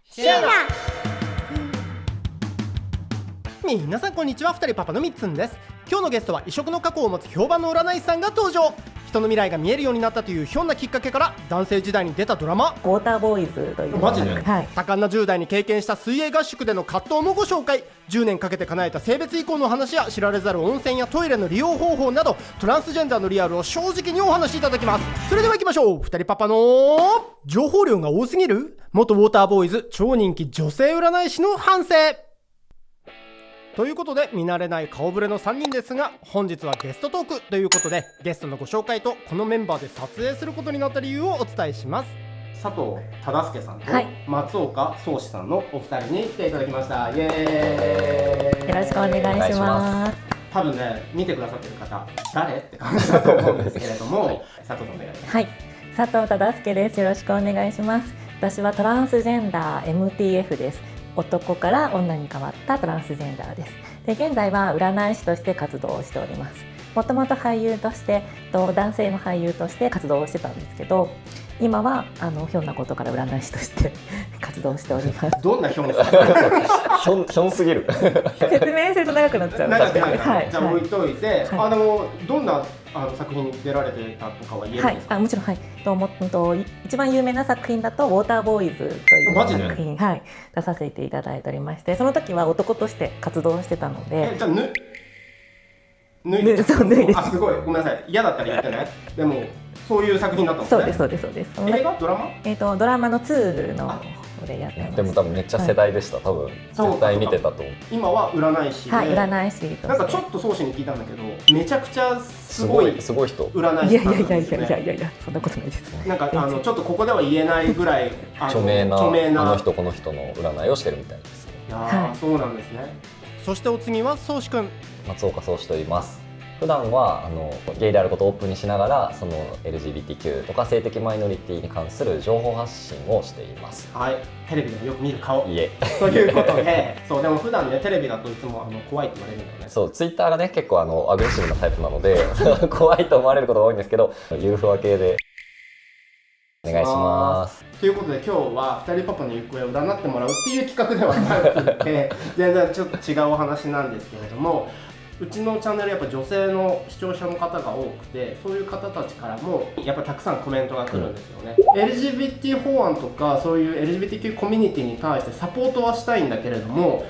シェラ皆さんこんにちは。二人パパのみっつんです。今日のゲストは異色の過去を持つ評判の占い師さんが登場。人の未来が見えるようになったというひょんなきっかけから男性時代に出たドラマウォーターボーイズというマジで、はい、多感な10代に経験した水泳合宿での葛藤もご紹介。10年かけて叶えた性別移行の話や知られざる温泉やトイレの利用方法などトランスジェンダーのリアルを正直にお話しいただきます。それでは行きましょう。二人パパの情報量が多すぎる元ウォーターボーイズ超人気女性占い師の反省ということで、見慣れない顔ぶれの3人ですが、本日はゲストトークということで、ゲストのご紹介とこのメンバーで撮影することになった理由をお伝えします。佐藤忠介さんと松岡宗志さんのお二人に来ていただきました。イエーイ。よろしくお願いします。多分ね、見てくださってる方誰って感じだと思うんですけれども佐藤さんお願いします。はい、佐藤忠介です。よろしくお願いします。私はトランスジェンダー MTF です。男から女に変わったトランスジェンダーです。で、現在は占い師として活動をしております。もともと俳優として男性の俳優として活動をしてたんですけど、今はひょんなことから占い師として活動しております。どんなひょんですか？ひょんすぎる。説明すると長くなっちゃう。長くなるから、はい、じゃあ置いといて、はどんな作品に出られてたとかは言えるんですか？はい、もちろん、はい、一番有名な作品だとウォーターボーイズという作品、はい、出させていただいておりまして、その時は男として活動してたので。じゃあ脱いでそう脱いで、すごいごめんなさい、嫌だったら言ってね。でもそういう作品だったんですね。そうです。映画ドラマ？ドラマの2の方でやってます。でも多分めっちゃ世代でした。多分絶対見てたと思う。今は占い師で、はい、占い師として。なんかちょっと宗師に聞いたんだけど、めちゃくちゃすごい人占い師さんなんですよね。いやそんなことないです。なんかちょっとここでは言えないぐらい著名なあの人この人の占いをしてるみたいです。いや、そうなんですね。そしてお次は宗志くん。松岡宗志と言います。普段はゲイであることをオープンにしながら、その LGBTQ とか性的マイノリティに関する情報発信をしています。はい、テレビでもよく見る顔。いえ。ということで、そうでも普段ねテレビだといつも怖いって言われるんだよね。そう、ツイッターがね結構アグレッシブなタイプなので怖いと思われることが多いんですけど、ゆるふわ系でお願いします。ということで今日は2人パパの行方を占ってもらうっていう企画ではなくて全然ちょっと違うお話なんですけれども、うちのチャンネルやっぱ女性の視聴者の方が多くて、そういう方たちからもやっぱたくさんコメントが来るんですよね。LGBT 法案とかそういう LGBTQ コミュニティに対してサポートはしたいんだけれども、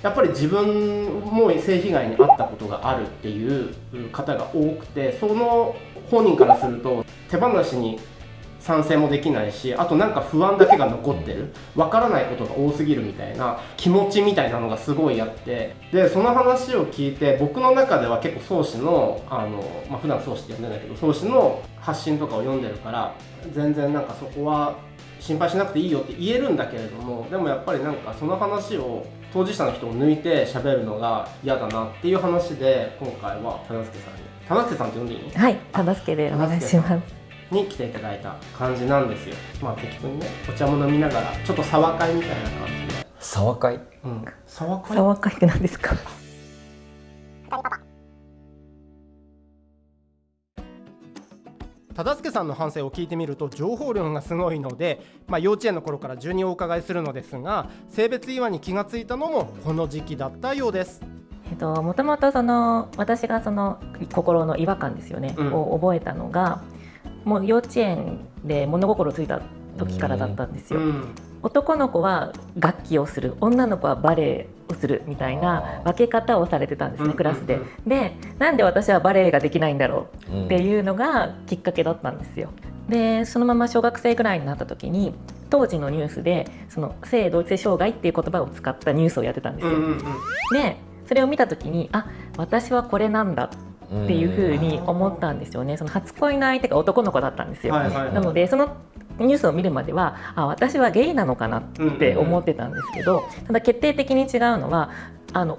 やっぱり自分も性被害に遭ったことがあるっていう方が多くて、その本人からすると手放しに賛成もできないし、あとなんか不安だけが残ってる、わからないことが多すぎるみたいな気持ちみたいなのがすごいあって、でその話を聞いて僕の中では結構宗師の普段宗師って呼んでないけど宗師の発信とかを読んでるから、全然なんかそこは心配しなくていいよって言えるんだけれども、でもやっぱりなんかその話を当事者の人を抜いて喋るのが嫌だなっていう話で、今回は忠介さんって呼んでいい？はい、忠介でお願いします。に来ていただいた感じなんですよ。まあ適当にねお茶も飲みながらちょっと沢会みたいな感じで。沢会？うん。沢会って何ですか？忠介さんの反省を聞いてみると情報量がすごいので、幼稚園の頃から順にお伺いするのですが、性別違和に気がついたのもこの時期だったようです。もともと私が心の違和感ですよね、を覚えたのがもう幼稚園で物心ついた時からだったんですよ。男の子は楽器をする、女の子はバレエをするみたいな分け方をされてたんですね、クラスで。で、なんで私はバレエができないんだろうっていうのがきっかけだったんですよ。で、そのまま小学生ぐらいになった時に当時のニュースで性同一性障害っていう言葉を使ったニュースをやってたんですよ。で、それを見た時に私はこれなんだっていうふうに思ったんですよね。その初恋の相手が男の子だったんですよ。なのでそのニュースを見るまでは私はゲイなのかなって思ってたんですけど、ただ決定的に違うのは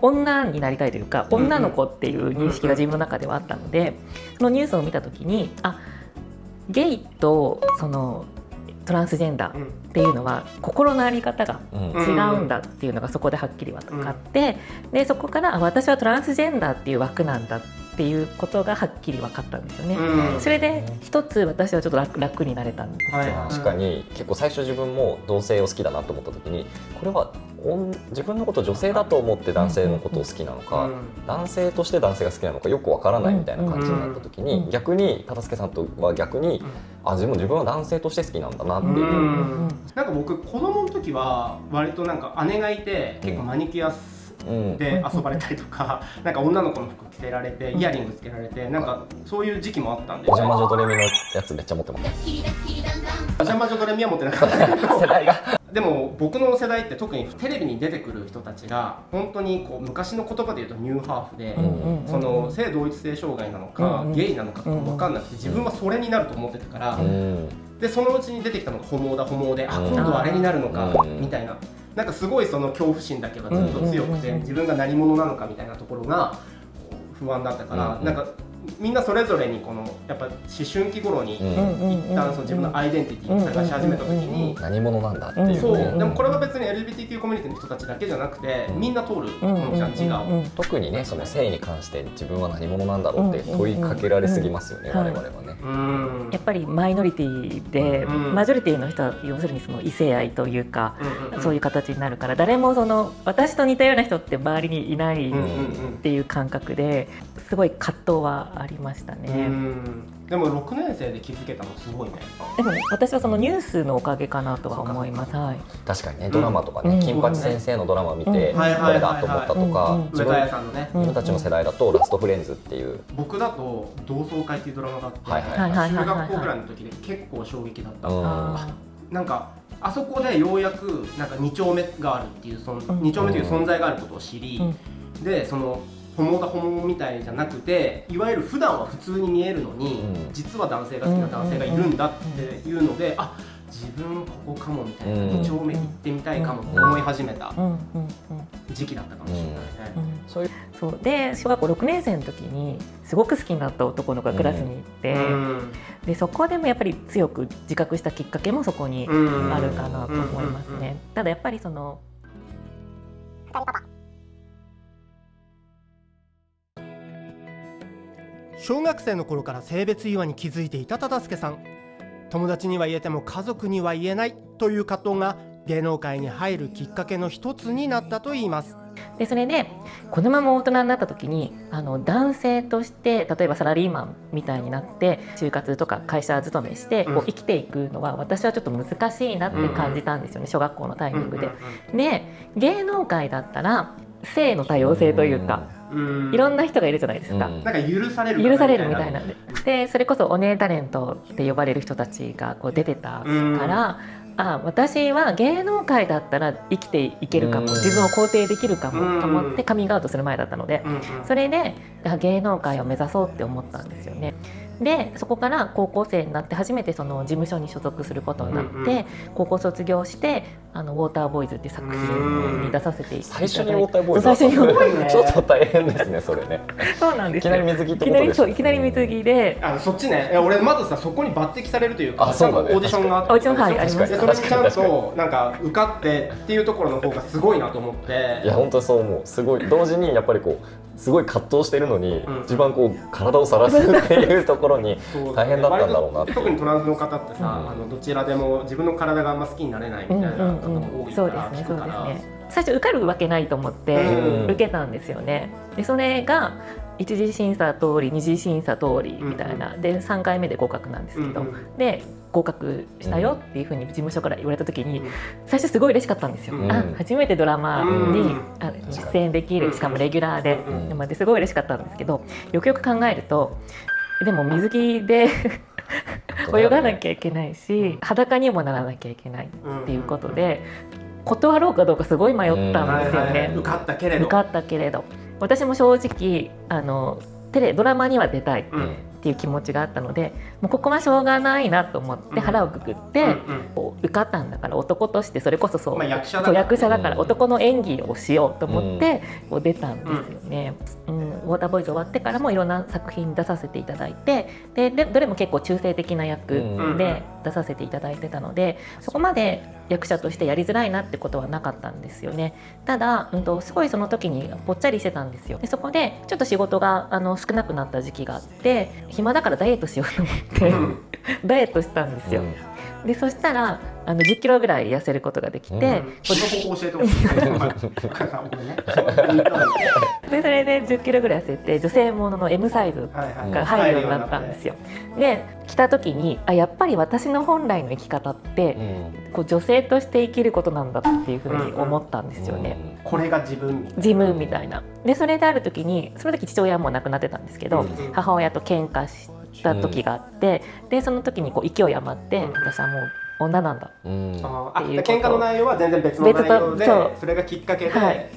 女になりたいというか女の子っていう認識が自分の中ではあったので、そのニュースを見た時にゲイとトランスジェンダーっていうのは心の在り方が違うんだっていうのがそこではっきり分かって、でそこから私はトランスジェンダーっていう枠なんだってっていうことがはっきり分かったんですよね、うん、それで一つ私はちょっと楽になれたんですよ、はい、確かに結構最初自分も同性を好きだなと思った時に、これは自分のことを女性だと思って男性のことを好きなのか、男性として男性が好きなのかよくわからないみたいな感じになった時に、逆に忠介さんとは逆に、自分は男性として好きなんだなっていう、なんか僕子供の時は割となんか姉がいて結構マニキュアで遊ばれたりとか、なんか女の子の服着せられてイヤリングつけられて、なんかそういう時期もあったんで、お邪魔女ドレミのやつめっちゃ持ってます。お邪魔女ドレミは持ってなかったけど世代がでも僕の世代って特にテレビに出てくる人たちが本当にこう昔の言葉で言うとニューハーフで、その性同一性障害なのか、ゲイなのか分かんなくて、自分はそれになると思ってたから、でそのうちに出てきたのがホモで、今度はあれになるのかみたいな、なんかすごいその恐怖心だけがずっと強くて、自分が何者なのかみたいなところが不安だったから、なんかみんなそれぞれにこのやっぱ思春期頃に一旦その自分のアイデンティティを探し始めた時に何者なんだっていうね。そうでもこれは別に LGBTQ コミュニティの人たちだけじゃなくて、みんな通るこのジャッジが、特にねその性に関して自分は何者なんだろうって問いかけられすぎますよね、我々はね。やっぱりマイノリティで、マジョリティの人は要するにその異性愛というか、そういう形になるから、誰もその私と似たような人って周りにいないっていう感覚ですごい葛藤はありましたね。でも6年生で気づけたのすごいね。でも私はそのニュースのおかげかなとは思います。はい、確かにね、ドラマとかね、金八先生のドラマを見てこれだと思ったとか、上田さんのね、自分たちの世代だとラストフレンズっていう、僕だと同窓会っていうドラマがあって、中学校ぐらいの時で結構衝撃だった。なんかあそこでようやくなんか2丁目があるっていう、2丁目という存在があることを知り、でそのホモみたいじゃなくて、いわゆる普段は普通に見えるのに、実は男性が好きな男性がいるんだっていうので、あ、自分ここかもみたいな、2丁目行ってみたいかもと思い始めた時期だったかもしれないね。そうで小学校6年生の時にすごく好きになった男の子がクラスにいて、でそこでもやっぱり強く自覚したきっかけもそこにあるかなと思いますね。ただやっぱりその小学生の頃から性別違和に気づいていた忠介さん、友達には言えても家族には言えないという葛藤が芸能界に入るきっかけの一つになったといいます。でそれでこのまま大人になった時に男性として例えばサラリーマンみたいになって就活とか会社勤めしてこう生きていくのは私はちょっと難しいなって感じたんですよね、小学校のタイミングで。で芸能界だったら性の多様性というか、いろんな人がいるじゃないですか。なんか許されるみたいな。でそれこそお姉タレントって呼ばれる人たちがこう出てたから、私は芸能界だったら生きていけるかも、自分を肯定できるかもと思ってカミングアウトする前だったので、それで芸能界を目指そうって思ったんですよね。でそこから高校生になって初めてその事務所に所属することになって、高校卒業してウォーターボーイズっていう作品に出させていただいて、最初にウォーターボーイズちょっと大変ですねそれね。そうなんですよ。いきなり水着ってことでしょ。いきなり水着で、そっちね。俺まずさそこに抜擢されるというか、オーディションがあって、オーディションありました。それにちゃんとなんか受かってっていうところの方がすごいなと思って。いや本当にそう思う。すごい同時にやっぱりこうすごい葛藤してるのに、一番こう体を晒すっていうところに大変だったんだろうなって。特にトランスの方ってさ、どちらでも自分の体があんま好きになれないみたいな方も多いから聞くから。最初受かるわけないと思って受けたんですよね。でそれが1次審査通り2次審査通りみたいなで3回目で合格なんですけど、で合格したよっていうふうに事務所から言われた時に最初すごい嬉しかったんですよ。初めてドラマに出演できる、しかもレギュラーですごい嬉しかったんですけど、よくよく考えるとでも水着で泳がなきゃいけないし裸にもならなきゃいけないっていうことで断ろうかどうかすごい迷ったんですよね。受かったけれど私も正直ドラマには出たいっていう気持ちがあったので、もうここはしょうがないなと思って腹をくくって、受かったんだから男としてそれこそ役者だから男の演技をしようと思って出たんですよね。ウォーターボーイズ終わってからもいろんな作品に出させていただいて、でどれも結構中性的な役で、出させていただいてたので、そこまで役者としてやりづらいなってことはなかったんですよね。ただ、すごいその時にぽっちゃりしてたんですよ。でそこでちょっと仕事が少なくなった時期があって、暇だからダイエットしようと思ってダイエットしたんですよ。でそしたら10キロぐらい痩せることができて、その方法教えてほしいでそれで10キロぐらい痩せて女性ものの M サイズが入るようになったんですよ。で来た時にやっぱり私の本来の生き方って、こう女性として生きることなんだっていうふうに思ったんですよね。これが自分みたいな。でそれである時に、その時父親も亡くなってたんですけど、母親と喧嘩した時があって、でその時にこう勢い余って、私はもう女なんだっていう喧嘩の内容は全然別の内容で、それがきっかけで、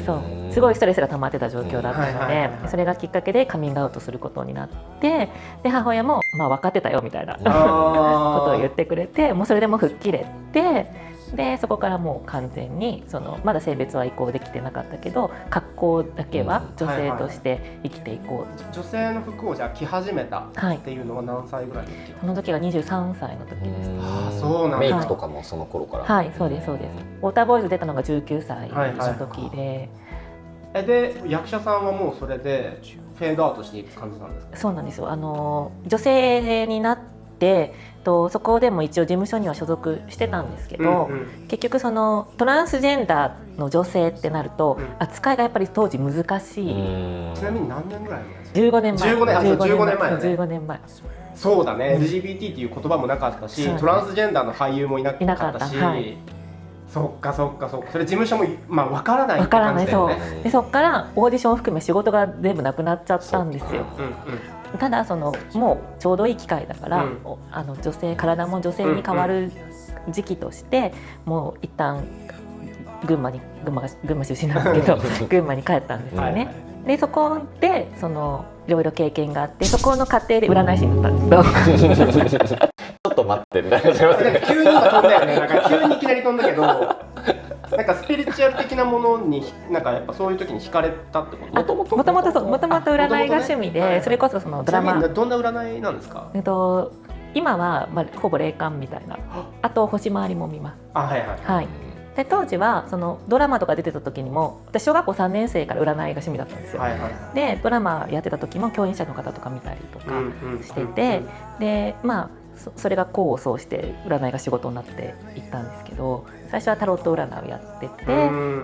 そうすごいストレスが溜まってた状況だったので、それがきっかけでカミングアウトすることになって、で母親も分かってたよみたいなことを言ってくれて、もうそれでも吹っ切れて、でそこからもう完全にまだ性別は移行できてなかったけど、格好だけは女性として生きていこう、女性の服をじゃあ着始めたっていうのは何歳ぐらいの時？その時が23歳の時でした。そうなんだ。メイクとかもその頃から？はい、そうですそうです。ウォーターボーイズ出たのが19歳の時で、で役者さんはもうそれでフェードアウトしていく感じなんですか？そうなんですよ。女性になってそこでも一応事務所には所属してたんですけど、結局そのトランスジェンダーの女性ってなると、扱いがやっぱり当時難しい。ちなみに何年ぐらい前ですか？15年前。15年前。そうだね、LGBT っていう言葉もなかったし、トランスジェンダーの俳優もいなかったし、そっかそれ事務所も分からないって感じだよね。でそっからオーディションを含め仕事が全部なくなっちゃったんですよ。ただもうちょうどいい機会だから、体も女性に変わる時期として、もう一旦群馬出身なんですけど群馬に帰ったんですよね。でそこでいろいろ経験があって、そこの過程で占い師になったんですけどちょっと待ってみたいな、急に今飛んだよね。なんか急にいきなり飛んだけど、なんかスピリチュアル的なものになんかやっぱそういう時に惹かれたってこと？もともと占いが趣味で、それこそドラマ。どんな占いなんですか？今はほぼ霊感みたいな、あと星回りも見ます。で当時はドラマとか出てた時にも、私小学校3年生から占いが趣味だったんですよ。でドラマやってた時も共演者の方とか見たりとかしてて、でそれが功を奏して占いが仕事になっていったんですけど、最初はタロット占いをやってて、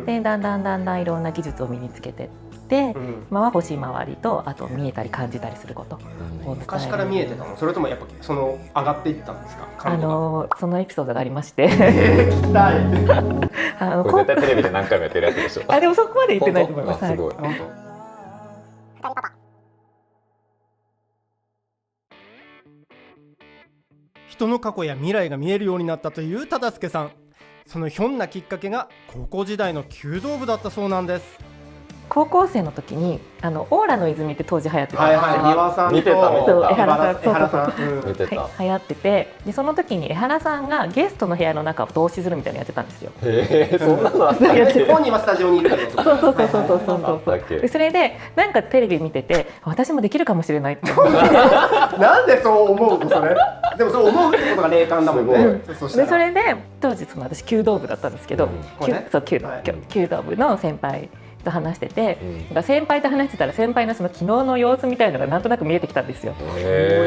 でだんだんいろんな技術を身につけてって、今は星回りと、あと見えたり感じたりすることを。昔から見えてたの？それともやっぱ上がっていったんですか？そのエピソードがありまして聞きたいこれ絶対テレビで何回もやってるやつでしょ。でもそこまで言ってないと思います。すごい。人の過去や未来が見えるようになったという忠助さん。そのひょんなきっかけが高校時代の弓道部だったそうなんです。高校生の時にオーラの泉って当時流行ってたんですよ。岩さんと見てたの？江原さん見てた。流行ってて、でその時に江原さんがゲストの部屋の中を透視するみたいなのやってたんですよ。そんなのあったっけ？本人はスタジオにいるけど。そう。それでなんかテレビ見てて、私もできるかもしれないって思って。なんでそう思うのそれ？でもそう思うってことが霊感だもんね。でそれで当時私弓道部だったんですけど、弓道部の先輩と話してて、先輩と話してたら、先輩の昨日の様子みたいのがなんとなく見えてきたんですよ。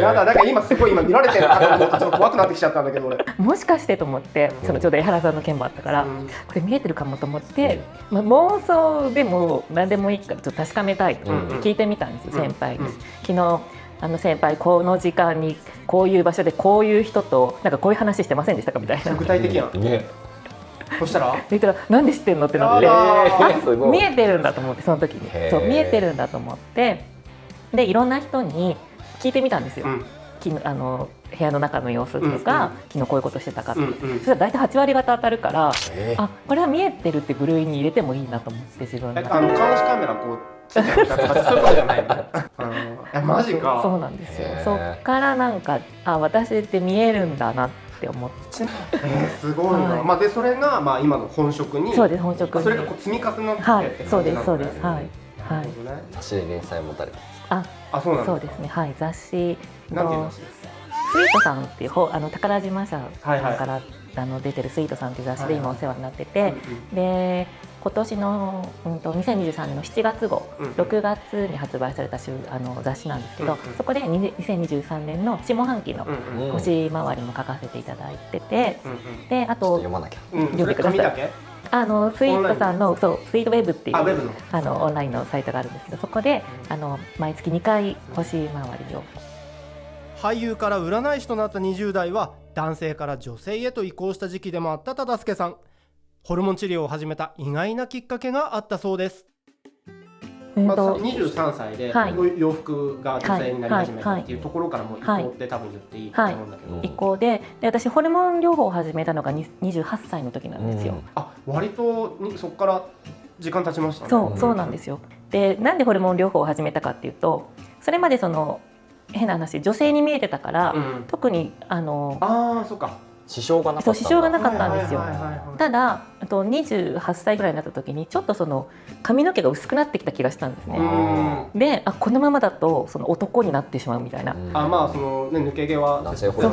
やだ、なんか今すごい見られてるなと思ってちょっと怖くなってきちゃったんだけど俺。もしかしてと思って、ちょうど江原さんの件もあったから、これ見えてるかもと思って、妄想でも何でもいいからちょっと確かめたいと聞いてみたんですよ、先輩に。昨日先輩この時間にこういう場所でこういう人となんかこういう話してませんでしたかみたいな。具体的やん。そしたら言ったらなんで知ってんのってなって、見えてるんだと思って、その時にそう見えてるんだと思って、でいろんな人に聞いてみたんですよ。部屋の中の様子とか、昨日こういうことしてたかって、そしたら大体8割方当たるから、これは見えてるって部類に入れてもいいなと思って、自分の中で。監視カメラこうついてるとかそういうことじゃないの？マジか。そうなんですよ。そっからなんか私って見えるんだなって思って。すごいな。でそれが今の本職に。そうです、本職に。それがこう積み重なってってそうですそうです。はい。雑誌で連載もたれてます。そうですね。はい、雑誌なんていう雑誌ですか？スイートさんっていう宝島社さんから出てるスイートさんっていう雑誌で今お世話になってて、で今年の、2023年の7月号、6月に発売された雑誌なんですけど、そこで2023年の下半期の星回りも書かせていただいてて、であと読まなきゃ。読んでください。スイートさんのスイートウェブっていうオンラインのサイトがあるんですけど、そこで毎月2回星回りを。俳優から占い師となった20代は男性から女性へと移行した時期でもあった忠相さん。ホルモン治療を始めた意外なきっかけがあったそうです。23歳で洋服が女性になり始めたっていうところからも移行って多分言っていいと思うんだけど、移行で私ホルモン療法を始めたのが28歳の時なんですよ。割とそこから時間経ちましたね。そうなんですよ。でなんでホルモン療法を始めたかっていうと、それまで変な話女性に見えてたから、特にそうか、支障がなかったんですよ。ただ28歳ぐらいになった時にちょっと髪の毛が薄くなってきた気がしたんですね。でこのままだと男になってしまうみたいな。抜け毛は男性ホル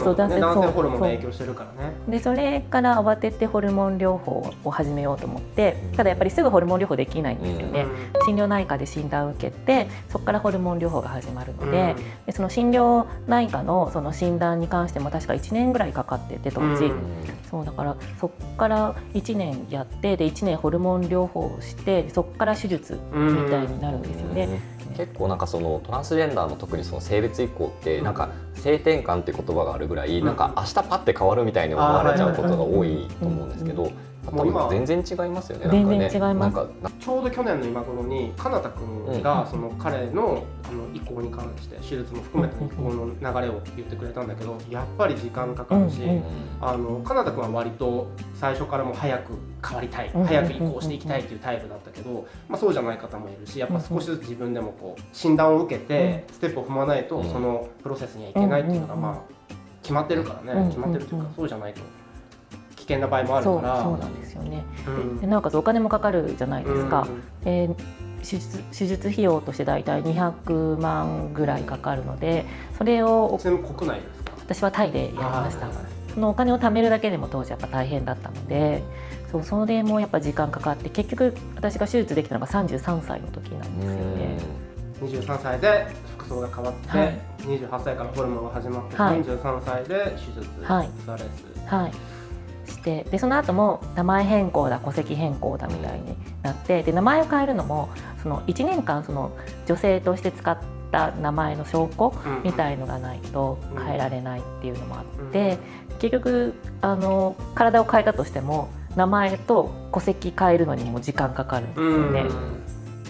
モンが影響してるからね。でそれから慌ててホルモン療法を始めようと思って、ただやっぱりすぐホルモン療法できないんですよね。心療内科で診断を受けて、そこからホルモン療法が始まるので、その心療内科の診断に関しても確か1年ぐらいかかってて、当時。そうだからそこから1年やって、で1年ホルモン療法をして、そこから手術みたいになるんですよね。結構トランスジェンダーの特に性別移行って性転換って言葉があるぐらい、明日パッて変わるみたいに思われちゃうことが多いと思うんですけど、もう今全然違いますよね。全然違います。ちょうど去年の今頃にかなたくんが彼の移行に関して手術も含めて移行の流れを言ってくれたんだけど、やっぱり時間かかるし、かなたくんは割と最初からも早く変わりたい、早く移行していきたいっていうタイプだったけど、そうじゃない方もいるし、やっぱ少しずつ自分でも診断を受けてステップを踏まないとそのプロセスにはいけないっていうのが決まってるからね。決まってるというか、そうじゃないと危険な場合もあるから。そうなんですよね。でなおかつお金もかかるじゃないですか。手術費用としてだいたい200万ぐらいかかるので、それを国内ですか？私はタイでやりました。そのお金を貯めるだけでも当時やっぱ大変だったので、それもやっぱ時間かかって、結局私が手術できたのが33歳の時なんですよね。23歳で服装が変わって、28歳からホルモンが始まって、33歳で手術されして、でその後も名前変更だ、戸籍変更だみたいになって、で名前を変えるのも1年間女性として使った名前の証拠みたいのがないと変えられないっていうのもあって、結局体を変えたとしても名前と戸籍変えるのにも時間かかるんですよね。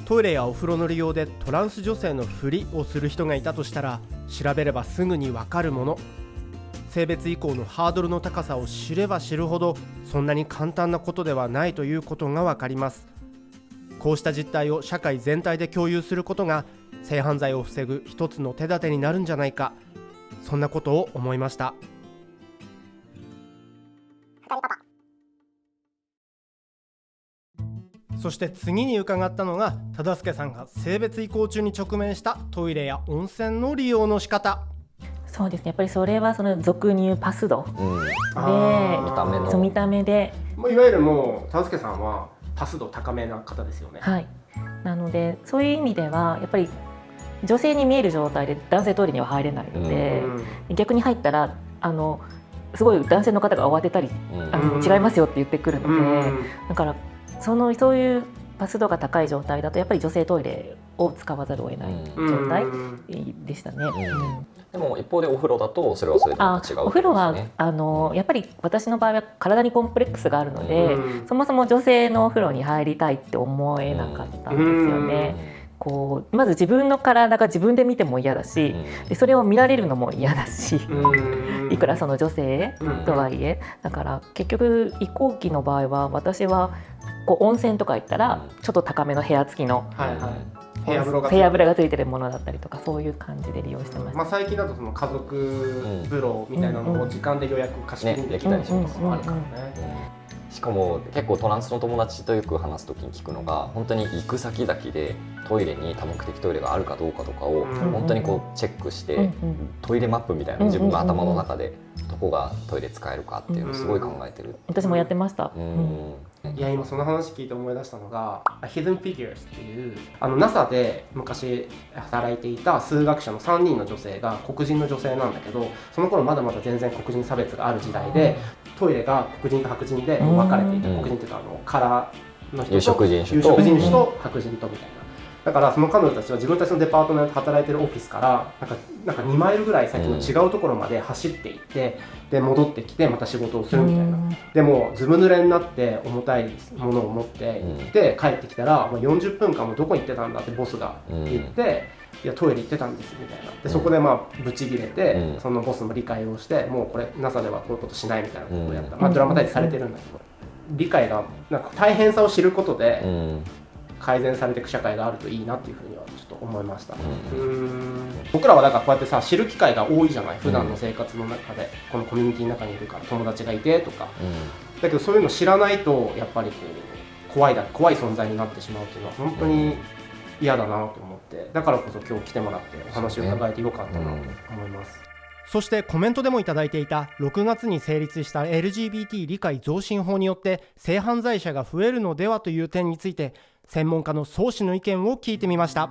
トイレやお風呂の利用でトランス女性のふりをする人がいたとしたら、調べればすぐに分かるもの。性別移行のハードルの高さを知れば知るほど、そんなに簡単なことではないということが分かります。こうした実態を社会全体で共有することが、性犯罪を防ぐ一つの手立てになるんじゃないか、そんなことを思いました。そして次に伺ったのが、忠相さんが性別移行中に直面したトイレや温泉の利用の仕方。そうですね、やっぱりそれは俗に言うパス度で、見た目で、いわゆるもう忠相さんはパス度高めな方ですよね。なのでそういう意味ではやっぱり女性に見える状態で男性トイレには入れないので、逆に入ったらすごい男性の方が慌てたり、違いますよって言ってくるので、だからそういうパス度が高い状態だとやっぱり女性トイレを使わざるを得ない状態でしたね。でも一方でお風呂だとそれはそれでまた違う、ね、お風呂はやっぱり私の場合は体にコンプレックスがあるので、そもそも女性のお風呂に入りたいって思えなかったんですよね。まず自分の体が自分で見ても嫌だし、でそれを見られるのも嫌だし、いくらその女性とはいえ、だから結局移行期の場合は私は温泉とか行ったらちょっと高めの部屋付きの部屋風呂がついてるものだったりとか、そういう感じで利用してました。最近だと家族風呂みたいなのを時間で予約貸し切りにできたりするのもあるからね。しかも結構トランスの友達とよく話す時に聞くのが、本当に行く先々でトイレに多目的トイレがあるかどうかとかを本当にこうチェックして、トイレマップみたいなのを自分の頭の中でどこがトイレ使えるかっていうのをすごい考えてる。私もやってました。いや今その話聞いて思い出したのが Hidden Figures っていうNASA で昔働いていた数学者の3人の女性が黒人の女性なんだけど、その頃まだまだ全然黒人差別がある時代で、トイレが黒人と白人で分かれていて、黒人っていうかカラーの人と有色人種と白人とみたいな。だからその彼女たちは自分たちのデパートメントで働いてるオフィスからなんか2マイルぐらい先の違うところまで走っていって、で戻ってきてまた仕事をするみたいな。でもずぶ濡れになって重たいものを持って行って帰ってきたら、40分間もどこに行ってたんだってボスが言って、いやトイレ行ってたんですみたいな。でそこでブチギレて、そのボスも理解をして、もうこれ NASA ではこういうことしないみたいなことをやった。ドラマタイズされてるんだけど、理解がなんか大変さを知ることで、改善されていく社会があるといいなっていうふうにはちょっと思いました。僕らはだからこうやってさ知る機会が多いじゃない、普段の生活の中で、このコミュニティの中にいるから友達がいてとか、だけどそういうの知らないとやっぱりこう怖い存在になってしまうっていうのは本当に嫌だなと思って、だからこそ今日来てもらってお話を伺えてよかったなと思います。そしてコメントでもいただいていた6月に成立した LGBT 理解増進法によって性犯罪者が増えるのではという点について、専門家の相思の意見を聞いてみました。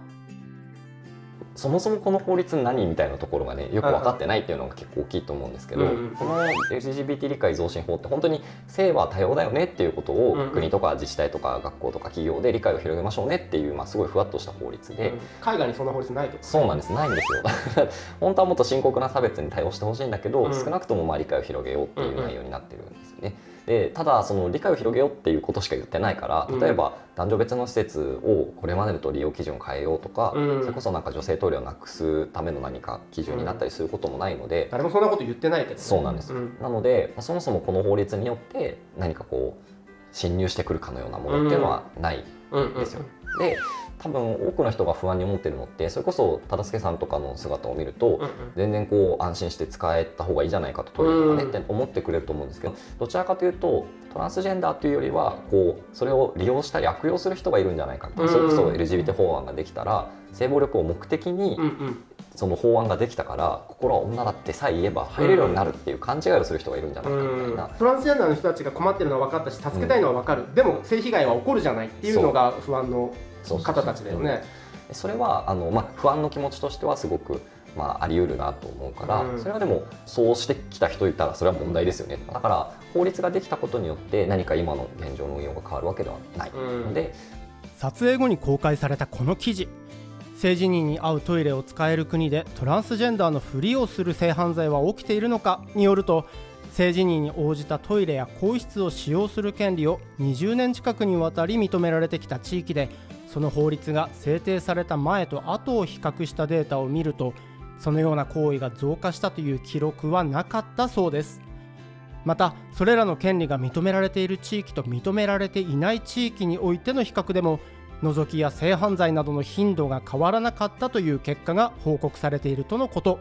そもそもこの法律何みたいなところがねよく分かってないっていうのが結構大きいと思うんですけど、この LGBT 理解増進法って本当に性は多様だよねっていうことを国とか自治体とか学校とか企業で理解を広げましょうねっていう、すごいふわっとした法律で、海外にそんな法律ないと。そうなんです、ないんですよ本当はもっと深刻な差別に対応してほしいんだけど、少なくとも理解を広げようっていう内容になってるんですよね。でただその理解を広げようっていうことしか言ってないから、例えば男女別の施設をこれまでと利用基準を変えようとか、それこそなんか女性トイレをなくすための何か基準になったりすることもないので、誰もそんなこと言ってないけどね。そうなんです、なのでそもそもこの法律によって何かこう侵入してくるかのようなものっていうのはないんですよ。で多分多くの人が不安に思ってるのって、それこそ忠助さんとかの姿を見ると、全然こう安心して使えた方がいいじゃないかと、トイレとかねって思ってくれると思うんですけど、どちらかというとトランスジェンダーというよりはこうそれを利用したり悪用する人がいるんじゃないかって、それこそ LGBT 法案ができたら性暴力を目的にその法案ができたから心は女だってさえ言えば入れるようになるっていう勘違いをする人がいるんじゃないかみたいな。トランスジェンダーの人たちが困ってるのは分かったし、助けたいのは分かる、でも性被害は起こるじゃないっていうのが不安の方たちだよね。それは不安の気持ちとしてはすごくあり得るなと思うから、それはでもそうしてきた人いたらそれは問題ですよね。だから法律ができたことによって何か今の現状の運用が変わるわけではないので、撮影後に公開されたこの記事、性自認に合うトイレを使える国でトランスジェンダーのふりをする性犯罪は起きているのかによると、性自認に応じたトイレや更衣室を使用する権利を20年近くにわたり認められてきた地域で、その法律が制定された前と後を比較したデータを見ると、そのような行為が増加したという記録はなかったそうです。またそれらの権利が認められている地域と認められていない地域においての比較でも、覗きや性犯罪などの頻度が変わらなかったという結果が報告されているとのこと。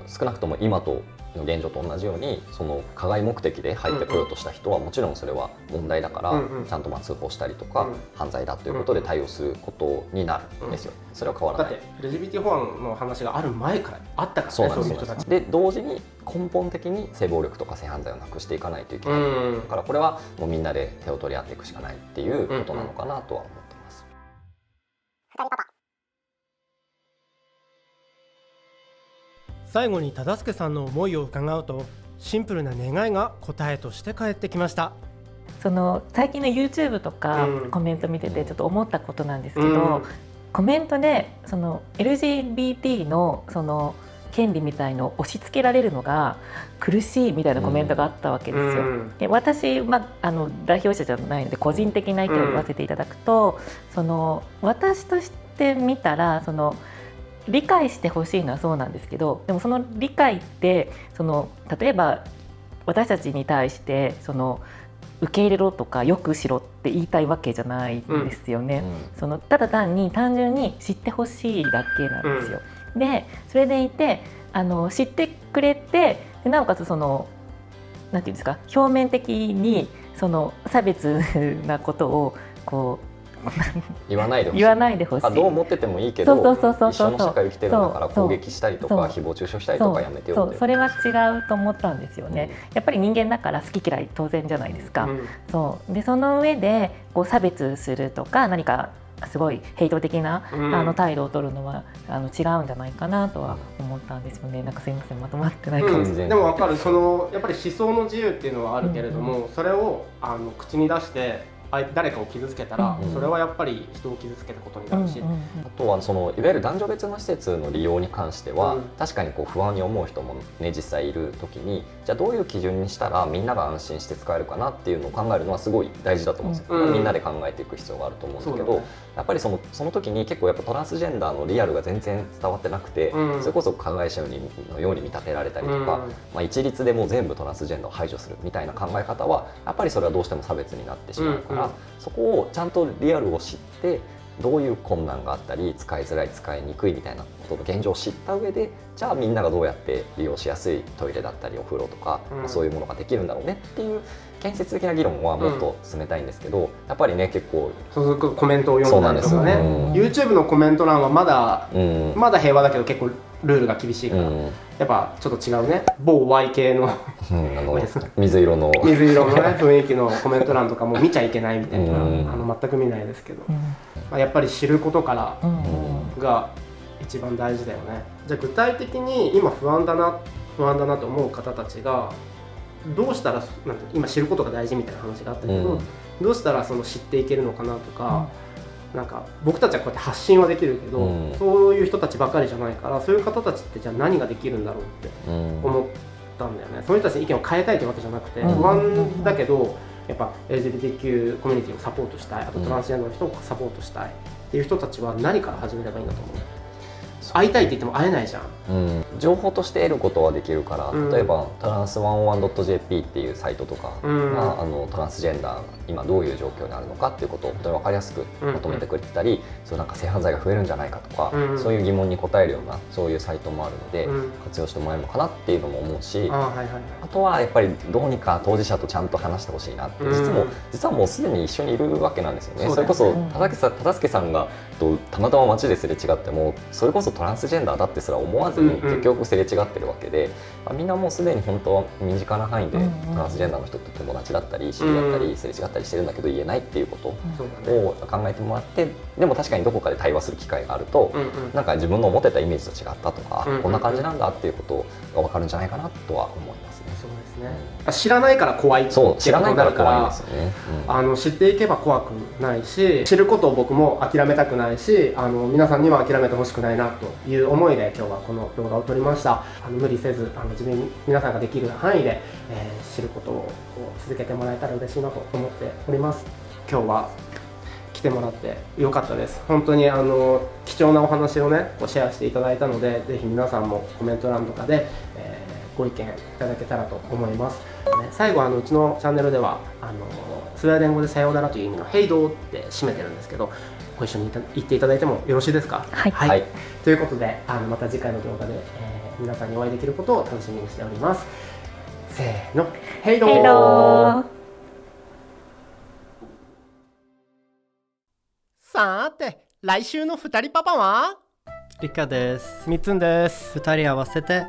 少なくとも今との現状と同じように、その加害目的で入ってこようとした人はもちろんそれは問題だから、ちゃんと通報したりとか、犯罪だということで対応することになるんですよ。それは変わらない。だって LGBT 法案の話がある前からあったからね。そうなんです。で同時に根本的に性暴力とか性犯罪をなくしていかないといけない、だからこれはもうみんなで手を取り合っていくしかないっていうことなのかなとは思ってます。最後に忠助さんの思いを伺うと、シンプルな願いが答えとして返ってきました。その最近の YouTube とかコメント見ててちょっと思ったことなんですけど、コメントでその LGBT のその権利みたいのを押し付けられるのが苦しいみたいなコメントがあったわけですよ。で私、代表者じゃないので個人的な意見を言わせていただくと、その私として見たらその理解してほしいのはそうなんですけど、でもその理解ってその例えば私たちに対してその受け入れろとかよくしろって言いたいわけじゃないんですよね。そのただ単純に知ってほしいだけなんですよ。でそれでいて知ってくれて、でなおかつそのなんていうんですか、表面的にその差別なことをこう言わないでほしい。言わないでほしい。どう思っててもいいけど、そうそうそうそう一緒の社会を生きてるんだからそう攻撃したりとか誹謗中傷したりとかやめてよって。そう、それは違うと思ったんですよね。やっぱり人間だから好き嫌い当然じゃないですか。そうで、その上でこう差別するとか何かすごいヘイト的な、態度を取るのは違うんじゃないかなとは思ったんですよね。なんかすいません、まとまってないかもしれない。でも分かる、そのやっぱり思想の自由っていうのはあるけれども、それを口に出して誰かを傷つけたら、それはやっぱり人を傷つけたことになるし、あとはそのいわゆる男女別の施設の利用に関しては、確かにこう不安に思う人もね実際いる時に、じゃあどういう基準にしたらみんなが安心して使えるかなっていうのを考えるのはすごい大事だと思うんですよ。みんなで考えていく必要があると思うんですけど、やっぱりその時に結構やっぱトランスジェンダーのリアルが全然伝わってなくて、それこそ加害者のように見立てられたりとか、一律でもう全部トランスジェンダーを排除するみたいな考え方はやっぱりそれはどうしても差別になってしまうから、そこをちゃんとリアルを知ってどういう困難があったり使いづらい使いにくいみたいなことの現状を知った上で、じゃあみんながどうやって利用しやすいトイレだったりお風呂とか、そういうものができるんだろうねっていう建設的な議論はもっと進めたいんですけど、やっぱりね結構そうコメントを読んだりとかね、YouTube のコメント欄はまだ平和だけど結構ルールが厳しいから、やっぱちょっと違うね、某 Y 系の水色のね雰囲気のコメント欄とかも見ちゃいけないみたいな、全く見ないですけど、やっぱり知ることからが一番大事だよね。じゃあ具体的に今不安だなと思う方たちがどうしたら、なんて今知ることが大事みたいな話があったけど、どうしたらその知っていけるのかなとか、なんか僕たちはこうやって発信はできるけど、そういう人たちばかりじゃないから、そういう方たちってじゃあ何ができるんだろうって思ったんだよね。その人たちの意見を変えたいというわけじゃなくて、不安だけどやっぱ LGBTQ コミュニティをサポートしたい、あとトランスジェンダーの人をサポートしたいっていう人たちは何から始めればいいんだと思う？会いたいって言っても会えないじゃん、情報として得ることはできるから、例えばトランス 101.jp っていうサイトとかが、トランスジェンダー今どういう状況にあるのかっていうことを本当に分かりやすくまとめてくれてたり、そうなんか性犯罪が増えるんじゃないかとか、そういう疑問に答えるようなそういうサイトもあるので、活用してもらえるのかなっていうのも思うし、あとはやっぱりどうにか当事者とちゃんと話してほしいなって、実はもうすでに一緒にいるわけなんですよね。それこそ忠助さんがたまたま街ですれ違っても、それこそトランスジェンダーだってすら思わずに結局すれ違ってるわけで、みんなもうすでに本当は身近な範囲でトランスジェンダーの人と友達だったり知り合ったりすれ違ったりしてるんだけど言えないっていうことを考えてもらって、でも確かにどこかで対話する機会があると、なんか自分の思ってたイメージと違ったとか、こんな感じなんだっていうことが分かるんじゃないかなとは思いますね。そうですね。知らないから怖いってことになるから、知っていけば怖くないし、知ることを僕も諦めたくないし、皆さんには諦めてほしくないなという思いで今日はこの動画を撮りました。無理せず皆さんができる範囲で、知ることを続けてもらえたら嬉しいなと思っております。今日は来てもらってよかったです。本当に貴重なお話をねシェアしていただいたので、ぜひ皆さんもコメント欄とかで、ご意見いただけたらと思います。最後うちのチャンネルではスウェーデン語でさようならという意味のヘイドーって締めてるんですけど、ご一緒に言っていただいてもよろしいですか？はい、ということでまた次回の動画で、皆さんにお会いできることを楽しみにしております。せーの、ヘイドー。さて来週の2人パパはリカです。みつんです。2人合わせて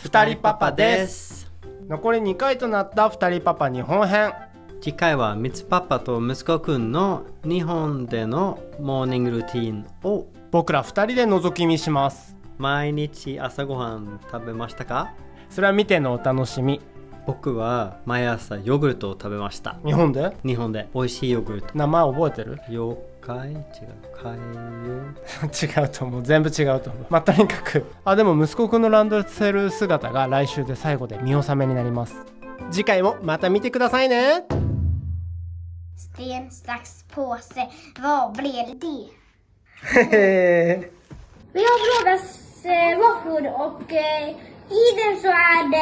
2人パパです。残り2回となった2人パパ日本編。次回はみつパパと息子くんの日本でのモーニングルーティンを僕ら2人で覗き見します。毎日朝ごはん食べましたか？それは見てのお楽しみ。僕は毎朝ヨーグルトを食べました。日本で美味しいヨーグルト。名前覚えてる？妖怪？違う。違うと思う。全部違うと思う。とにかくでも息子くんのランドセル姿が来週で最後で見納めになります。次回もまた見てくださいね。Sten, sax, påse. Vad blev det? Vi har blådas våfflor och i den så är det...